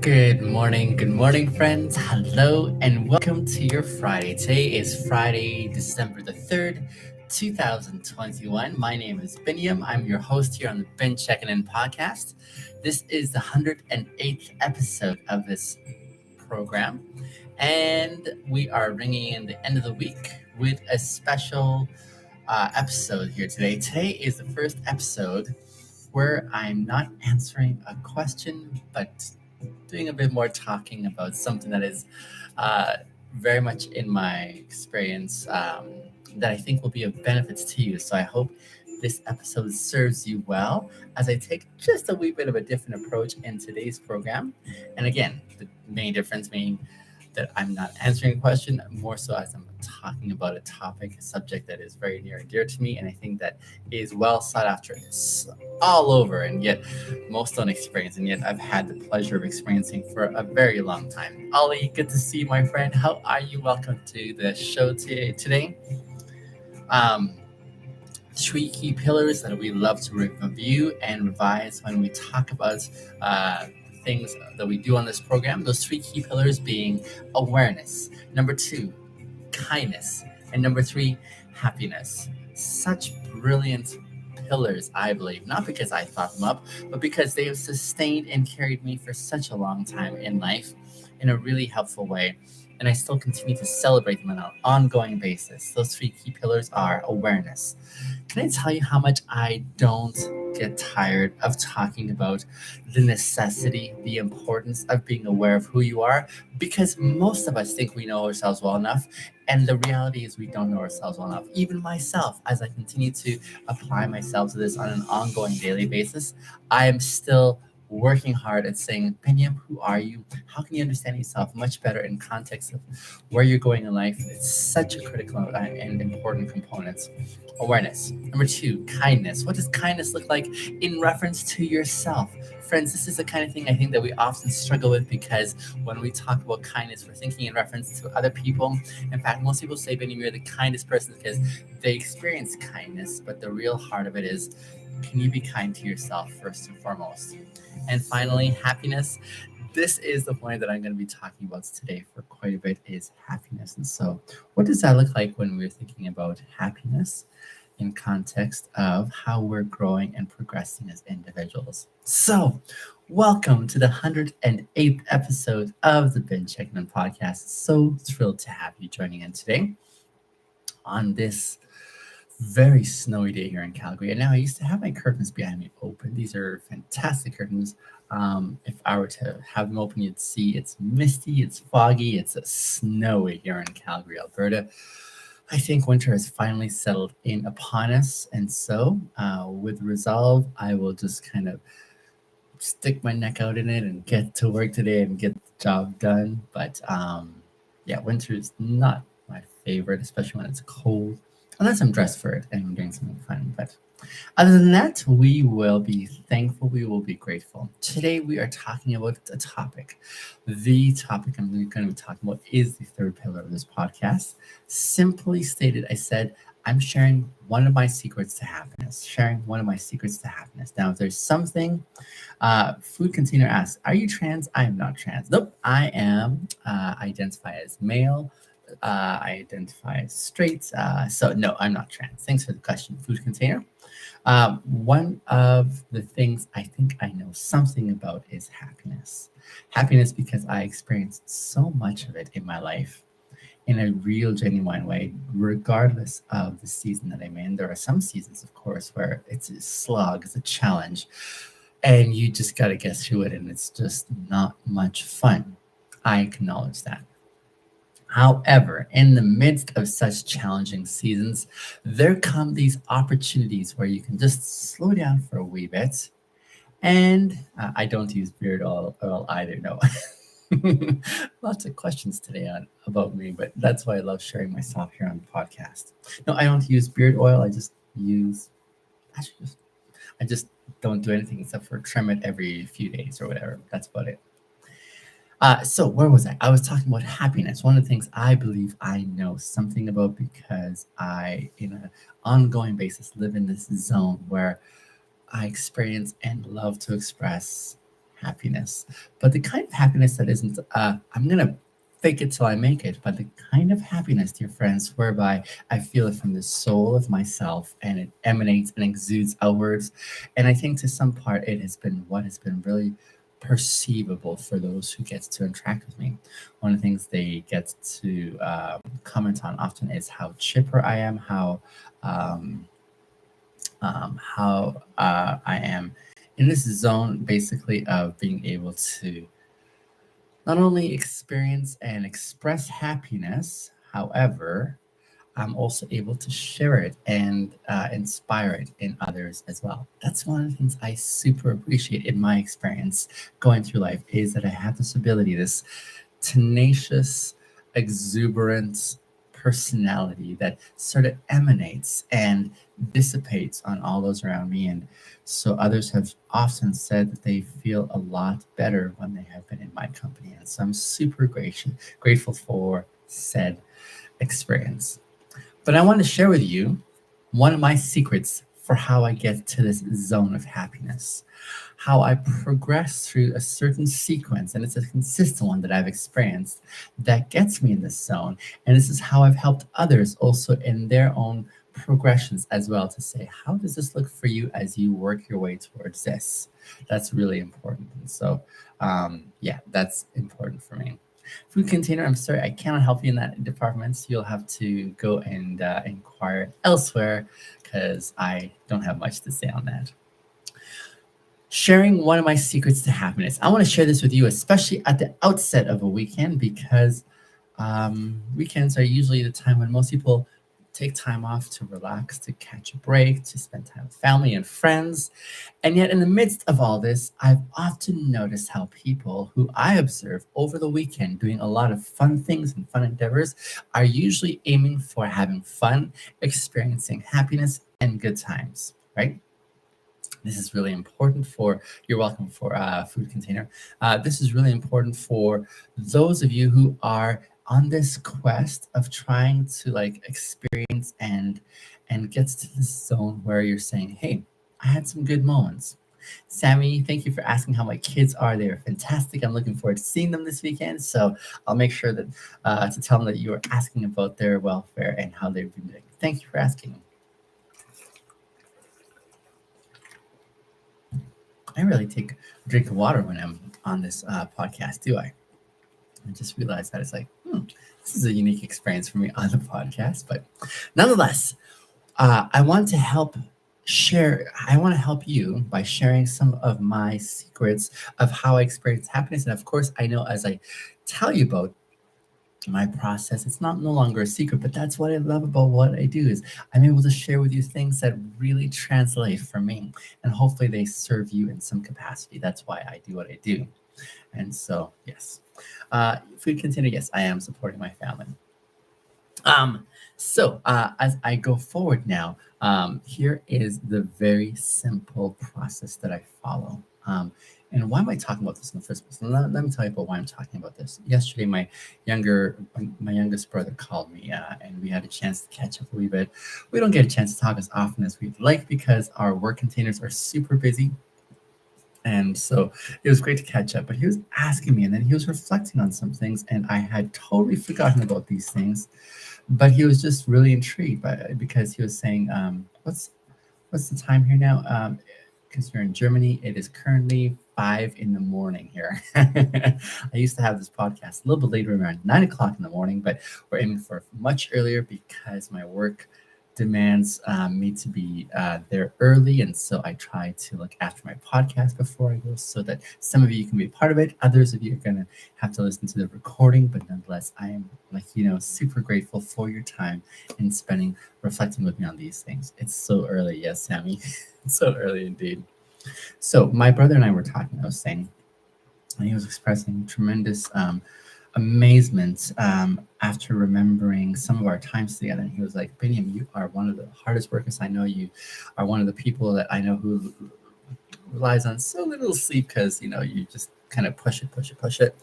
Good morning, friends. Hello, and welcome to your Friday. Today is Friday, December the 3rd, 2021. My name is Binyam. I'm your host here on the Checkin In podcast. This is the 108th episode of this program, and we are ringing in the end of the week with a special episode here today. Today is the first episode where I'm not answering a question, but doing a bit more talking about something that is uh, very much in my experience that I think will be of benefits to you. So I hope this episode serves you well as I take just a wee bit of a different approach in today's program. And again, the main difference being that I'm not answering a question, more so as I'm talking about a topic, a subject that is very near and dear to me, and I think that is well sought after. It's all over, and yet most don't experience, and yet I've had the pleasure of experiencing for a very long time. Ollie, good to see you, my friend. How are you? Welcome to the show today. Um, Three key pillars that we love to review and revise when we talk about things that we do on this program. Those three key pillars being awareness, number two, kindness, and number three, happiness. Such brilliant pillars, I believe, not because I thought them up, but because they have sustained and carried me for such a long time in life in a really helpful way. And I still continue to celebrate them on an ongoing basis. Those three key pillars are awareness. Can I tell you how much I don't get tired of talking about the necessity, the importance of being aware of who you are? Because most of us think we know ourselves well enough, and the reality is we don't know ourselves well enough. Even myself, as I continue to apply myself to this on an ongoing daily basis, I am still working hard at saying, Pinyam, who are you? How can you understand yourself much better in context of where you're going in life? It's such a critical and important component. Awareness. Number two, kindness. What does kindness look like in reference to yourself? Friends, this is the kind of thing I think that we often struggle with because when we talk about kindness, we're thinking in reference to other people. In fact, most people say, Benny, you're the kindest person because they experience kindness, but the real heart of it is, can you be kind to yourself first and foremost? And finally, happiness. This is the point that I'm going to be talking about today for quite a bit is happiness. And so, what does that look like when we're thinking about happiness in context of how we're growing and progressing as individuals? So, welcome to the 108th episode of the Checkin In podcast. So thrilled to have you joining in today on this very snowy day here in Calgary. And now I used to have my curtains behind me open. These are fantastic curtains. If I were to have them open, you'd see it's misty, it's foggy, it's snowy here in Calgary, Alberta. I think winter has finally settled in upon us. And so, with resolve, I will just kind of stick my neck out in it and get to work today and get the job done. But yeah, winter is not my favorite, especially when it's cold, unless I'm dressed for it and I'm doing something fun. But other than that, we will be thankful, we will be grateful. Today, we are talking about a topic. The topic I'm going to be talking about is the third pillar of this podcast. Simply stated, I said, I'm sharing one of my secrets to happiness. Sharing one of my secrets to happiness. Now, if there's something, Food Container asks, are you trans? I am not trans. Nope, I am. Identify as male. I identify as straight. So no, I'm not trans. Thanks for the question, Food Container. One of the things I think I know something about is happiness. Happiness because I experienced so much of it in my life in a real, genuine way, regardless of the season that I'm in. There are some seasons, of course, where it's a slog, it's a challenge, and you just got to get through it, and it's just not much fun. I acknowledge that. However, in the midst of such challenging seasons, there come these opportunities where you can just slow down for a wee bit. And I don't use beard oil either, no. Lots of questions today about me, but that's why I love sharing myself here on the podcast. No, I don't use beard oil. Actually, I just don't do anything except for trim it every few days or whatever. That's about it. So where was I? I was talking about happiness. One of the things I believe I know something about because I, in an ongoing basis, live in this zone where I experience and love to express happiness, but the kind of happiness that isn't, I'm going to fake it till I make it, but the kind of happiness, dear friends, whereby I feel it from the soul of myself and it emanates and exudes outwards. And I think to some part, it has been what has been really perceivable for those who get to interact with me. One of the things they get to comment on often is how chipper I am, um, how I am in this zone basically of being able to not only experience and express happiness, however, I'm also able to share it and inspire it in others as well. That's one of the things I super appreciate in my experience going through life is that I have this ability, this tenacious, exuberant personality that sort of emanates and dissipates on all those around me. And so others have often said that they feel a lot better when they have been in my company. And so I'm super grateful for said experience. But I want to share with you one of my secrets for how I get to this zone of happiness, how I progress through a certain sequence, and it's a consistent one that I've experienced that gets me in this zone. And this is how I've helped others also in their own progressions as well to say, how does this look for you as you work your way towards this? That's really important. And so, yeah, that's important for me. Food container, I'm sorry, I cannot help you in that department. So you'll have to go and inquire elsewhere because I don't have much to say on that. Sharing one of my secrets to happiness. I want to share this with you, especially at the outset of a weekend, because weekends are usually the time when most people take time off to relax, to catch a break, to spend time with family and friends. And yet, in the midst of all this, I've often noticed how people who I observe over the weekend doing a lot of fun things and fun endeavors are usually aiming for having fun, experiencing happiness, and good times, right? This is really important for, you're welcome for food container. This is really important for those of you who are on this quest of trying to like experience and get to this zone where you're saying, hey, I had some good moments. Sammy, thank you for asking how my kids are. They are fantastic. I'm looking forward to seeing them this weekend. So I'll make sure that to tell them that you are asking about their welfare and how they've been doing. Thank you for asking. I really take a drink of water when I'm on this podcast, do I? I just realized that it's like, this is a unique experience for me on the podcast. But nonetheless, I want to help share, I want to help you by sharing some of my secrets of how I experience happiness. And of course, I know as I tell you about my process, it's not no longer a secret, but that's what I love about what I do is I'm able to share with you things that really translate for me, and hopefully they serve you in some capacity. That's why I do what I do. And so yes, food container, yes, I am supporting my family. As I go forward now, here is the very simple process that I follow. And why am I talking about this in the first place? Let me tell you about why I'm talking about this. Yesterday, my youngest brother called me, and we had a chance to catch up a wee bit. We don't get a chance to talk as often as we'd like because our work containers are super busy. And so it was great to catch up. But he was asking me, and then he was reflecting on some things, and I had totally forgotten about these things. But he was just really intrigued by because he was saying, what's the time here now? Because you're in Germany, it is currently 5 in the morning here. I used to have this podcast a little bit later, around 9 o'clock in the morning, but we're aiming for much earlier because my work demands me to be there early, and so I try to look after my podcast before I go, so that some of you can be a part of it. Others of you are gonna have to listen to the recording, but nonetheless, I am super grateful for your time and spending reflecting with me on these things. It's so early, yes, Sammy, it's so early indeed. So my brother and I were talking. I was saying, and he was expressing tremendous amazement after remembering some of our times together. And he was like, Biniam, you are one of the hardest workers I know. You are one of the people that I know who relies on so little sleep because, you just kind of push it, push it, push it.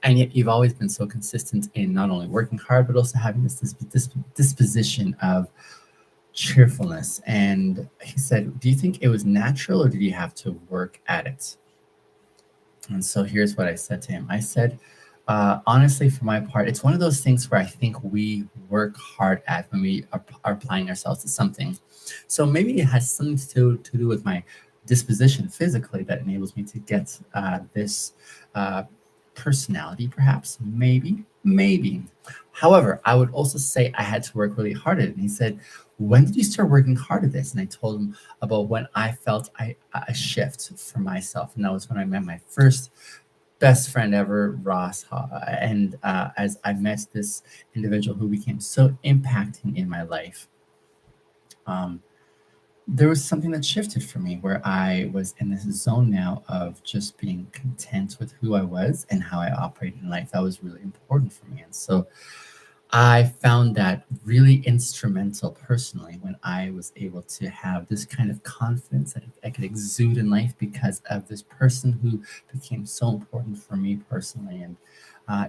And yet you've always been so consistent in not only working hard, but also having this disposition of cheerfulness. And he said, do you think it was natural or did you have to work at it? And so here's what I said to him. I said, honestly, for my part, it's one of those things where I think we work hard at when we are applying ourselves to something. So maybe it has something to do with my disposition physically that enables me to get this uh, personality, perhaps, maybe. However, I would also say I had to work really hard at it. And he said, when did you start working hard at this? And I told him about when I felt a shift for myself. And that was when I met my first best friend ever, Ross. And as I met this individual who became so impacting in my life, um, there was something that shifted for me where I was in this zone now of just being content with who I was and how I operated in life. That was really important for me. And so I found that really instrumental personally when I was able to have this kind of confidence that I could exude in life because of this person who became so important for me personally. And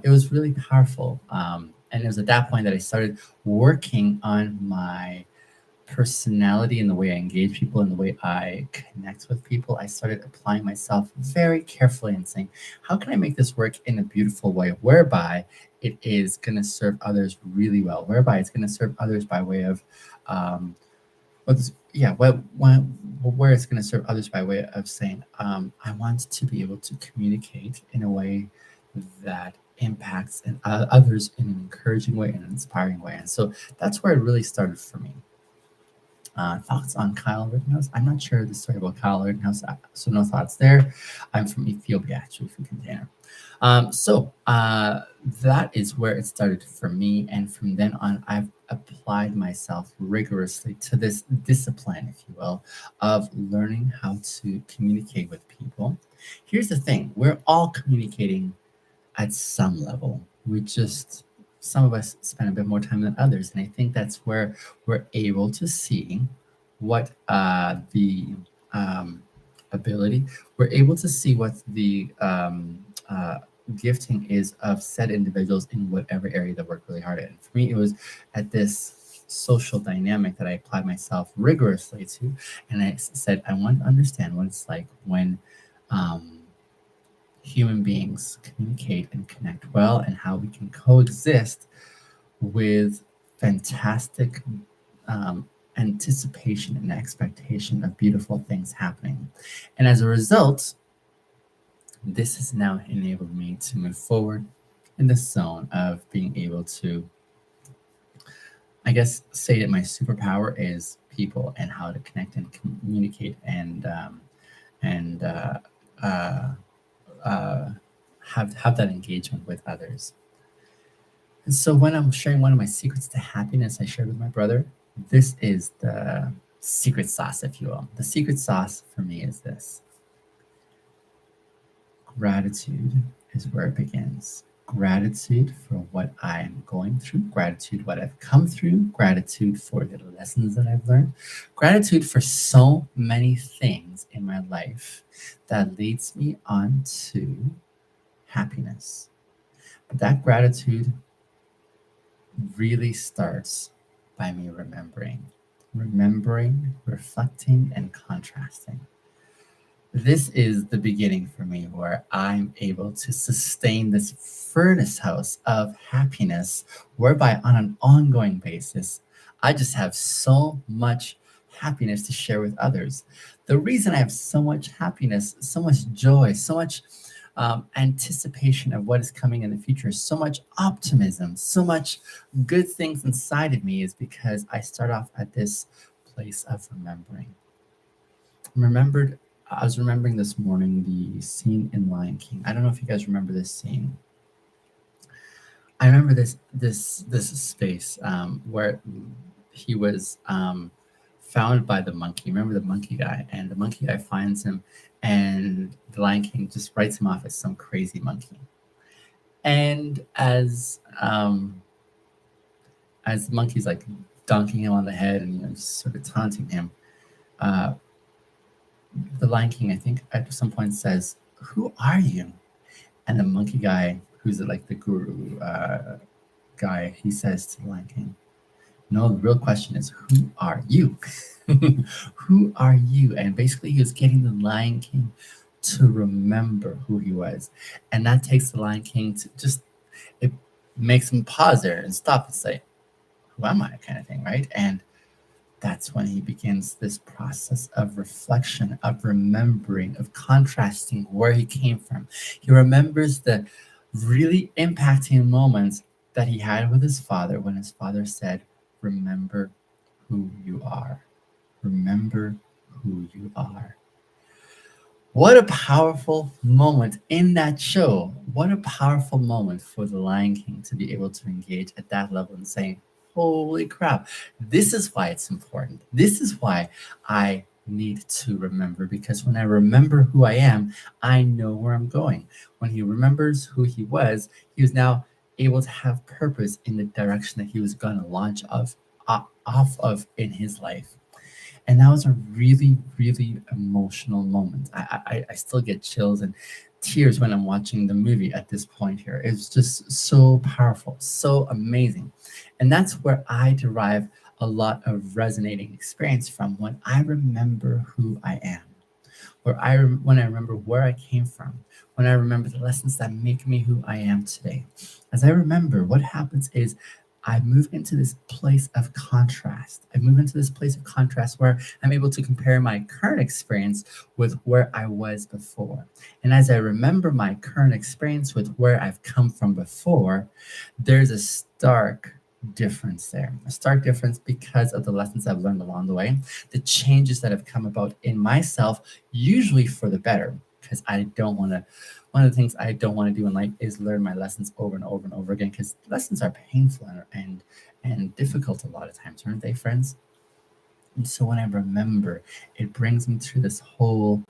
it was really powerful. And it was at that point that I started working on my personality and the way I engage people and the way I connect with people. I started applying myself very carefully and saying, how can I make this work in a beautiful way whereby it is going to serve others really well, whereby it's going to serve others by way of, yeah, where it's going to serve others by way of saying, I want to be able to communicate in a way that impacts others in an encouraging way and an inspiring way. And so that's where it really started for me. Thoughts on Kyle Rittenhouse? I'm not sure the story about Kyle Rittenhouse, so no thoughts there. I'm from Ethiopia, actually, from container. So that is where it started for me, and from then on, I've applied myself rigorously to this discipline, if you will, of learning how to communicate with people. Here's the thing: we're all communicating at some level. We just some of us spend a bit more time than others, and I think that's where we're able to see what the um, ability. We're able to see what the gifting is of said individuals in whatever area they work really hard at. And for me, it was at this social dynamic that I applied myself rigorously to, and I said I want to understand what it's like when. Um, Human beings communicate and connect well and how we can coexist with fantastic anticipation and expectation of beautiful things happening. And as a result, this has now enabled me to move forward in the zone of being able to, I guess, say that my superpower is people and how to connect and communicate and uh, uh, have that engagement with others. And so when I'm sharing one of my secrets to happiness I shared with my brother, this is the secret sauce, if you will. The secret sauce for me is this: gratitude is where it begins. Gratitude for what I'm going through, gratitude what I've come through, gratitude for the lessons that I've learned, gratitude for so many things in my life that leads me on to happiness. But that gratitude really starts by me remembering, reflecting, and contrasting. This is the beginning for me where I'm able to sustain this furnace house of happiness, whereby on an ongoing basis, I just have so much happiness to share with others. The reason I have so much happiness, so much joy, so much anticipation of what is coming in the future, so much optimism, so much good things inside of me is because I start off at this place of remembering. Remembered I was remembering this morning the scene in Lion King. I don't know if you guys remember this scene. I remember this space where he was found by the monkey. Remember the monkey guy, and the monkey guy finds him, and the Lion King just writes him off as some crazy monkey. And as the monkey's like dunking him on the head and just sort of taunting him, uh, the Lion King, I think, at some point says, "Who are you?" And the monkey guy, who's like the guru guy, he says to the Lion King, "No, the real question is, who are you?" Who are you? And basically, he was getting the Lion King to remember who he was. And that takes the Lion King to just, it makes him pause there and stop and say, who am I, kind of thing, right? And that's when he begins this process of reflection, of remembering, of contrasting where he came from. He remembers the really impacting moments that he had with his father when his father said, remember who you are. Remember who you are. What a powerful moment in that show. What a powerful moment for the Lion King to be able to engage at that level and saying, holy crap, this is why it's important. This is why I need to remember, because when I remember who I am, I know where I'm going. When he remembers who he was now able to have purpose in the direction that he was going to launch off of in his life. And that was a really, really emotional moment. I still get chills and tears when I'm watching the movie at this point here. It's just so powerful, so amazing. And that's where I derive a lot of resonating experience from when I remember who I am, when I remember where I came from, when I remember the lessons that make me who I am today. As I remember, what happens is I move into this place of contrast. I move into this place of contrast where I'm able to compare my current experience with where I was before. And as I remember my current experience with where I've come from before, there's a stark difference there. A stark difference because of the lessons I've learned along the way, the changes that have come about in myself, usually for the better, because I don't want to. One of the things I don't want to do in life is learn my lessons over and over and over again, because lessons are painful and difficult a lot of times, aren't they, friends? And so when I remember, it brings me through this whole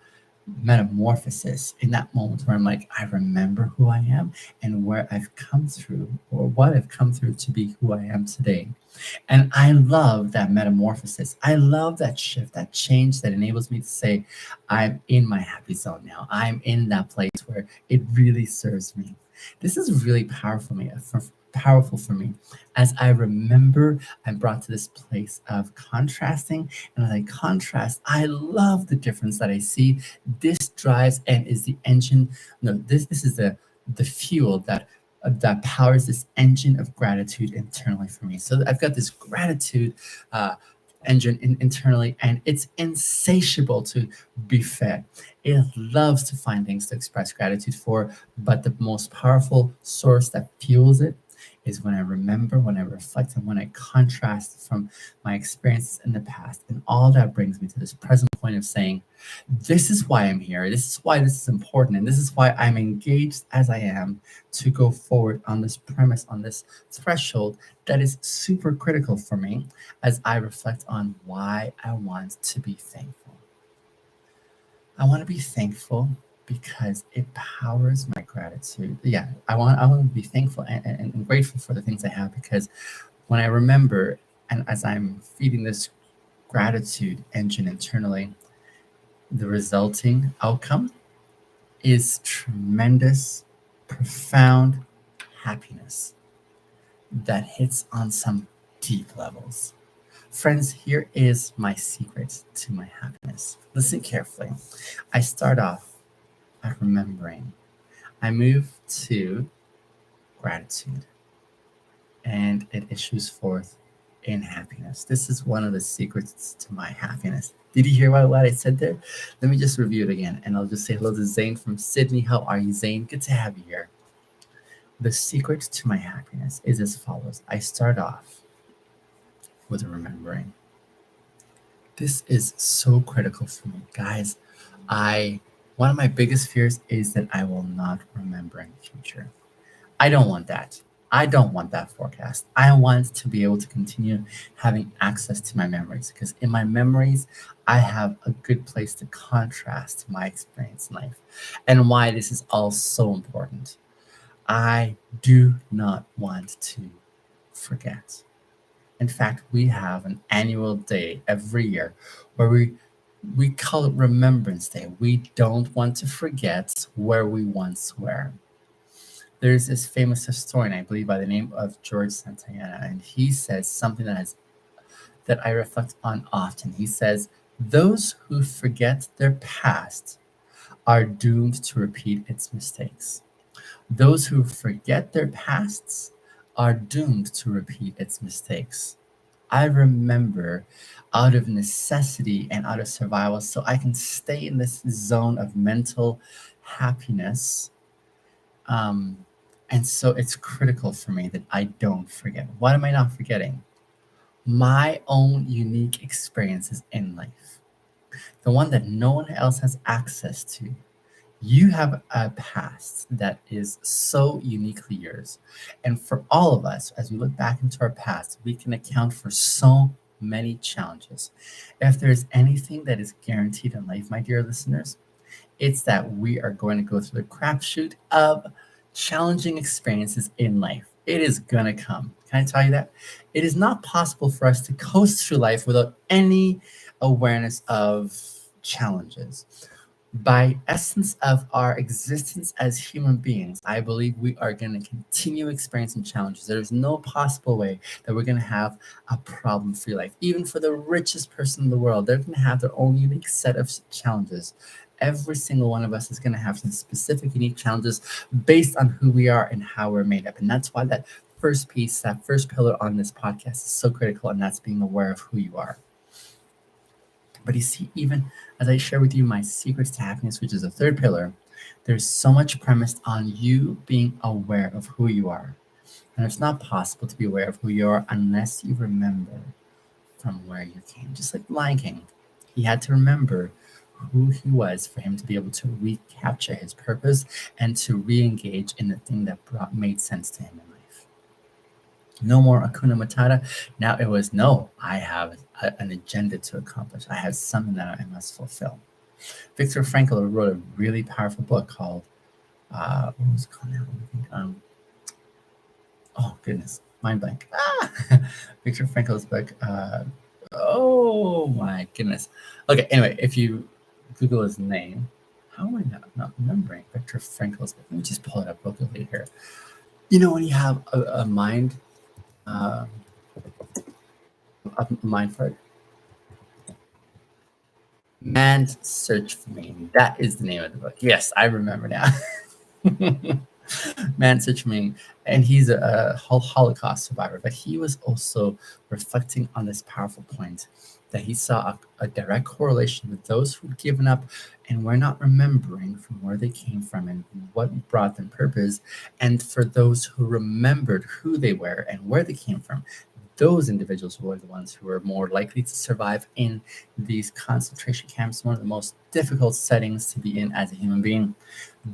metamorphosis in that moment where I'm like, I remember who I am and where I've come through, or what I've come through to be who I am today. And I love that metamorphosis. I love that shift, that change that enables me to say, I'm in my happy zone now. I'm in that place where it really serves me. This is really powerful for me. As I remember, I'm brought to this place of contrasting. And as I contrast, I love the difference that I see. This drives and is the engine. No, this is the fuel that powers this engine of gratitude internally for me. So I've got this gratitude uh, engine internally, and it's insatiable to be fed. It loves to find things to express gratitude for, but the most powerful source that fuels it is when I remember, when I reflect, and when I contrast from my experiences in the past. And all that brings me to this present point of saying, this is why I'm here. This is why this is important. And this is why I'm engaged as I am to go forward on this premise, on this threshold that is super critical for me as I reflect on why I want to be thankful. I want to be thankful because it powers my gratitude. Yeah, I want to be thankful and grateful for the things I have, because when I remember and as I'm feeding this gratitude engine internally, the resulting outcome is tremendous, profound happiness that hits on some deep levels. Friends, here is my secret to my happiness. Listen carefully. I start off at remembering. I move to gratitude, and it issues forth in happiness. This is one of the secrets to my happiness. Did you hear what I said there? Let me just review it again, and I'll just say hello to Zane from Sydney. How are you, Zane? Good to have you here. The secret to my happiness is as follows. I start off with remembering. This is so critical for me, guys. I One of my biggest fears is that I will not remember in the future. I don't want that. I don't want that forecast. I want to be able to continue having access to my memories, because in my memories, I have a good place to contrast my experience in life and why this is all so important. I do not want to forget. In fact, we have an annual day every year where we call it Remembrance Day. We don't want to forget where we once were. There's this famous historian, I believe, by the name of George Santayana, and he says something that I reflect on often. He says, "Those who forget their past are doomed to repeat its mistakes. Those who forget their pasts are doomed to repeat its mistakes. I remember out of necessity and out of survival, so I can stay in this zone of mental happiness. Um, and so it's critical for me that I don't forget. What am I not forgetting? My own unique experiences in life, the one that no one else has access to. You have a past that is so uniquely yours. And for all of us, as we look back into our past, we can account for so many challenges. If there's anything that is guaranteed in life, my dear listeners, it's that we are going to go through the crapshoot of challenging experiences in life. It is going to come. Can I tell you that? It is not possible for us to coast through life without any awareness of challenges. By essence of our existence as human beings, I believe we are going to continue experiencing challenges. There is no possible way that we're going to have a problem-free life. Even for the richest person in the world, they're going to have their own unique set of challenges. Every single one of us is going to have some specific, unique challenges based on who we are and how we're made up. And that's why that first piece, that first pillar on this podcast is so critical, and that's being aware of who you are. But you see, even as I share with you my secrets to happiness, which is the third pillar, there's so much premised on you being aware of who you are. And it's not possible to be aware of who you are unless you remember from where you came. Just like the Lion King, he had to remember who he was for him to be able to recapture his purpose and to re-engage in the thing that made sense to him in life. No more Akuna Matata. Now it was, no, I have an agenda to accomplish. I have something that I must fulfill. Viktor Frankl wrote a really powerful book called, what was it called now? Oh, goodness, mind blank. Viktor Frankl's book. Oh, my goodness. Okay, anyway, if you Google his name, how am I not remembering Viktor Frankl's book? Let me just pull it up real quickly here. You know, when you have a mind, uh, a mind for it, Man's Search for Meaning. That is the name of the book. Yes, I remember now. Man's Search for Meaning. And he's a Holocaust survivor, but he was also reflecting on this powerful point that he saw a direct correlation with those who'd given up and were not remembering from where they came from and what brought them purpose, and for those who remembered who they were and where they came from. Those individuals were the ones who were more likely to survive in these concentration camps, one of the most difficult settings to be in as a human being.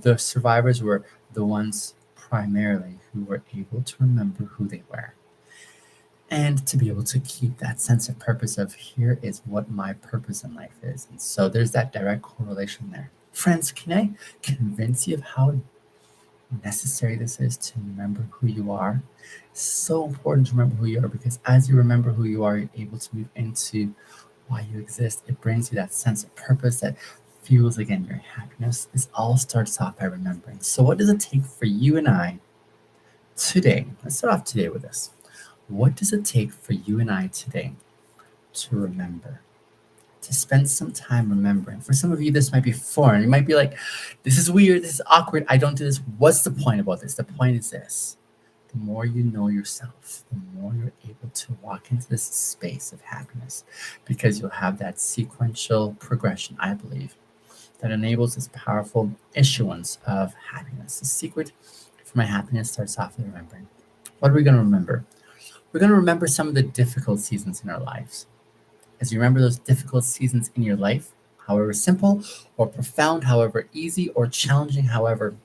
The survivors were the ones primarily who were able to remember who they were and to be able to keep that sense of purpose of, here is what my purpose in life is. And so there's that direct correlation there. Friends, can I convince you of how necessary this is to remember who you are? It's so important to remember who you are, because as you remember who you are, you're able to move into why you exist. It brings you that sense of purpose that fuels again your happiness. This all starts off by remembering. So what does it take for you and I today? Let's start off today with this. What does it take for you and I today to remember? To spend some time remembering. For some of you, this might be foreign. You might be like, this is weird, this is awkward, I don't do this. What's the point about this? The point is this: the more you know yourself, the more you're able to walk into this space of happiness, because you'll have that sequential progression, I believe, that enables this powerful issuance of happiness. The secret for my happiness starts off with remembering. What are we going to remember? We're going to remember some of the difficult seasons in our lives. As you remember those difficult seasons in your life, however simple or profound, however easy or challenging, however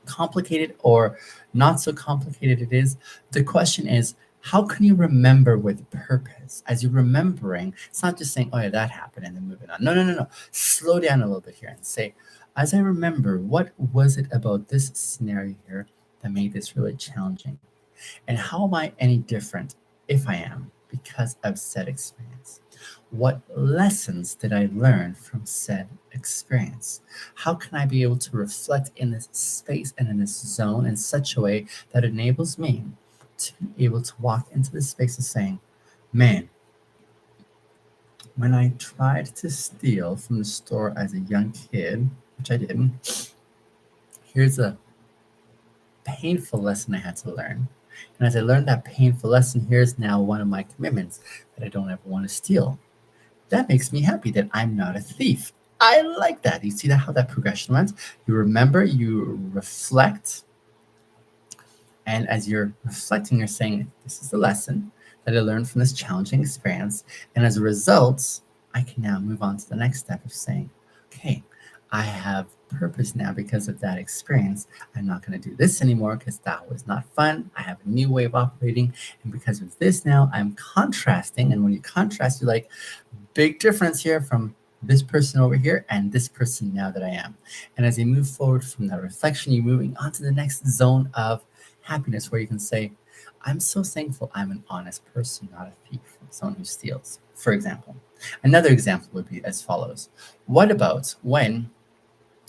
complicated or not so complicated it is, the question is, how can you remember with purpose? As you're remembering, it's not just saying, oh yeah, that happened and then moving on. No, no, no, no. Slow down a little bit here and say, as I remember, what was it about this scenario here that made this really challenging? And how am I any different, if I am, because of said experience? What lessons did I learn from said experience? How can I be able to reflect in this space and in this zone in such a way that enables me to be able to walk into this space of saying, man, when I tried to steal from the store as a young kid, which I did, here's a painful lesson I had to learn. And as I learned that painful lesson, here's now one of my commitments that I don't ever want to steal. That makes me happy that I'm not a thief. I like that. You see that how that progression went? You remember, you reflect, and as you're reflecting, you're saying, this is the lesson that I learned from this challenging experience. And as a result, I can now move on to the next step of saying, okay, I have purpose now because of that experience. I'm not going to do this anymore because that was not fun. I have a new way of operating. And because of this now, I'm contrasting. And when you contrast, you're like, big difference here from this person over here and this person now that I am. And as you move forward from that reflection, you're moving on to the next zone of happiness where you can say, I'm so thankful I'm an honest person, not a thief, someone who steals, for example. Another example would be as follows. What about when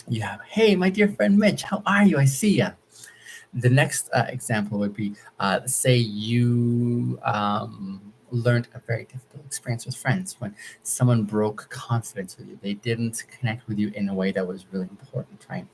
you have, hey, my dear friend Mitch, how are you? I see ya. The next example would be, say you learned a very difficult experience with friends when someone broke confidence with you. They didn't connect with you in a way that was really important, right?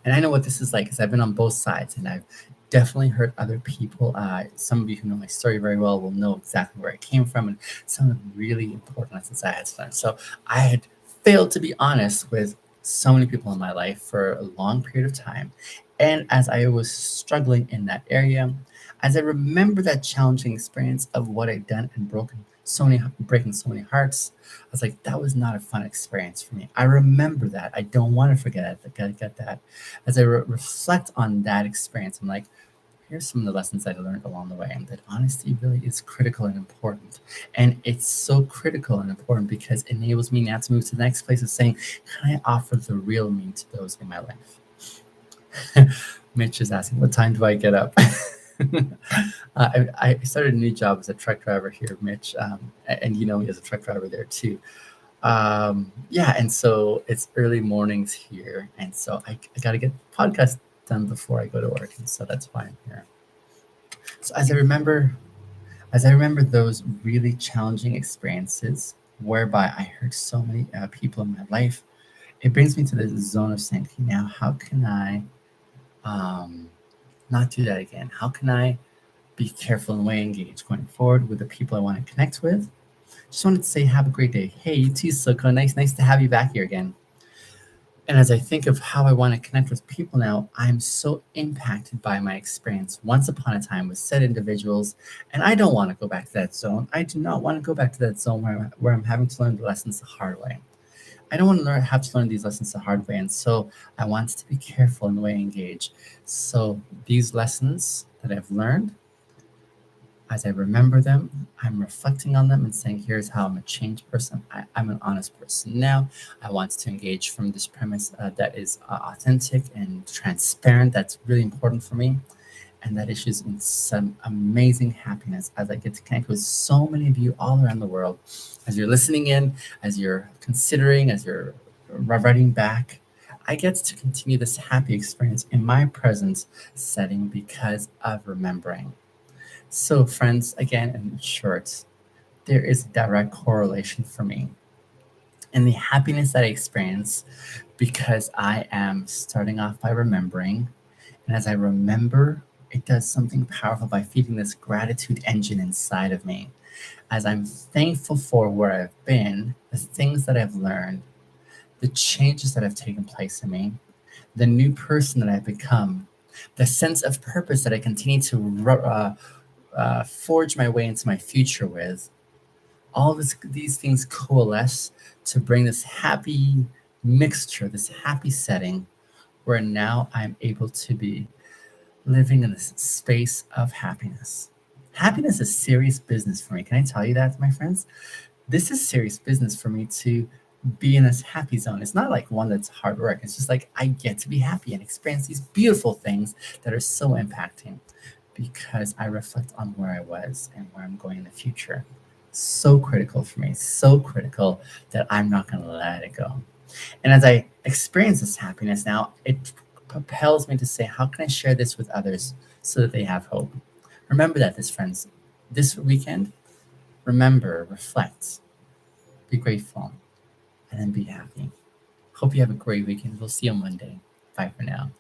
And I know what this is like because I've been on both sides and I've definitely hurt other people. Some of you who know my story very well will know exactly where I came from and some of the really important lessons I had to learn. So I had failed to be honest with so many people in my life for a long period of time. And as I was struggling in that area, as I remember that challenging experience of what I'd done and breaking so many hearts, I was like, that was not a fun experience for me. I remember that. I don't want to forget it. I gotta get that. As I reflect on that experience, I'm like, here's some of the lessons I learned along the way, and that honesty really is critical and important. And it's so critical and important because it enables me now to move to the next place of saying, can I offer the real me to those in my life? Mitch is asking, what time do I get up? I started a new job as a truck driver here, Mitch, and you know me as a truck driver there too. Yeah, and so it's early mornings here, and so I got to get the podcast done before I go to work, and so that's why I'm here. So as I remember those really challenging experiences whereby I hurt so many people in my life, it brings me to this zone of saying, okay, now how can I um, not do that again? How can I be careful in the way I engage going forward with the people I want to connect with? Just wanted to say, have a great day. Hey, you too, Soko. Nice to have you back here again. And as I think of how I want to connect with people now, I'm so impacted by my experience once upon a time with said individuals. And I don't want to go back to that zone. I do not want to go back to that zone where I'm having to learn the lessons the hard way. I don't want to have to learn these lessons the hard way. And so I want to be careful in the way I engage. So these lessons that I've learned, as I remember them, I'm reflecting on them and saying, here's how I'm a changed person. I'm an honest person now. I want to engage from this premise that is authentic and transparent. That's really important for me. And that issues in some amazing happiness as I get to connect with so many of you all around the world. As you're listening in, as you're considering, as you're writing back, I get to continue this happy experience in my present setting because of remembering. So, friends, again, in short, there is a direct correlation for me in the happiness that I experience because I am starting off by remembering. And as I remember, it does something powerful by feeding this gratitude engine inside of me. As I'm thankful for where I've been, the things that I've learned, the changes that have taken place in me, the new person that I've become, the sense of purpose that I continue to forge my way into my future with, these things coalesce to bring this happy mixture, this happy setting where now I'm able to be living in this space of happiness. Happiness is serious business for me. Can I tell you that, my friends? This is serious business for me to be in this happy zone. It's not like one that's hard work. It's just like I get to be happy and experience these beautiful things that are so impacting because I reflect on where I was and where I'm going in the future. So critical for me, so critical that I'm not going to let it go. And as I experience this happiness now, it propels me to say, how can I share this with others so that they have hope? Remember that, this friends. This weekend, remember, reflect, be grateful, and then be happy. Hope you have a great weekend. We'll see you on Monday. Bye for now.